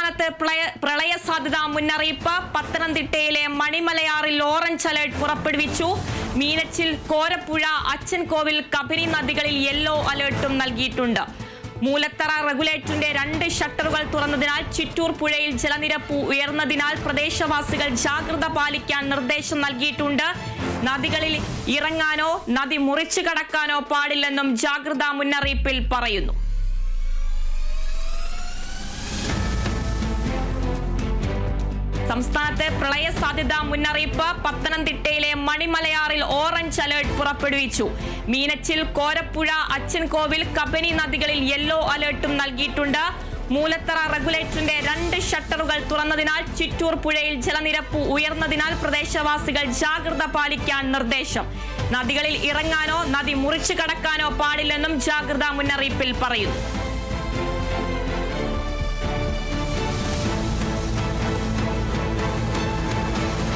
സംസ്ഥാനത്ത് പ്രളയ സാധ്യതാ മുന്നറിയിപ്പ്. പത്തനംതിട്ടയിലെ മണിമലയാറിൽ ഓറഞ്ച് അലർട്ട് പുറപ്പെടുവിച്ചു. മീനച്ചിൽ, കോരപ്പുഴ, അച്ചൻകോവിൽ, കബനി നദികളിൽ യെല്ലോ അലർട്ടും നൽകിയിട്ടുണ്ട്. മൂലത്തറ റെഗുലേറ്ററിന്റെ 2 ഷട്ടറുകൾ തുറന്നതിനാൽ ചിറ്റൂർ പുഴയിൽ ജലനിരപ്പ് ഉയർന്നതിനാൽ പ്രദേശവാസികൾ ജാഗ്രത പാലിക്കാൻ നിർദ്ദേശം നൽകിയിട്ടുണ്ട്. നദികളിൽ ഇറങ്ങാനോ നദി മുറിച്ചു കടക്കാനോ പാടില്ലെന്നും ജാഗ്രതാ മുന്നറിയിപ്പിൽ പറയുന്നു. സംസ്ഥാനത്തെ പ്രളയ സാധ്യതാ മുന്നറിയിപ്പ്. പത്തനംതിട്ടയിലെ മണിമലയാറിൽ ഓറഞ്ച് അലർട്ട് പുറപ്പെടുവിച്ചു. മീനച്ചിൽ, കോരപ്പുഴ, അച്ചൻകോവിൽ, കബനി നദികളിൽ യെല്ലോ അലർട്ടും നൽകിയിട്ടുണ്ട്. മൂലത്തറ റെഗുലേറ്ററിന്റെ 2 ഷട്ടറുകൾ തുറന്നതിനാൽ ചിറ്റൂർ പുഴയിൽ ജലനിരപ്പ് ഉയർന്നതിനാൽ പ്രദേശവാസികൾ ജാഗ്രത പാലിക്കാൻ നിർദ്ദേശം. നദികളിൽ ഇറങ്ങാനോ നദി മുറിച്ചു കടക്കാനോ പാടില്ലെന്നും ജാഗ്രതാ മുന്നറിയിപ്പിൽ പറയുന്നു.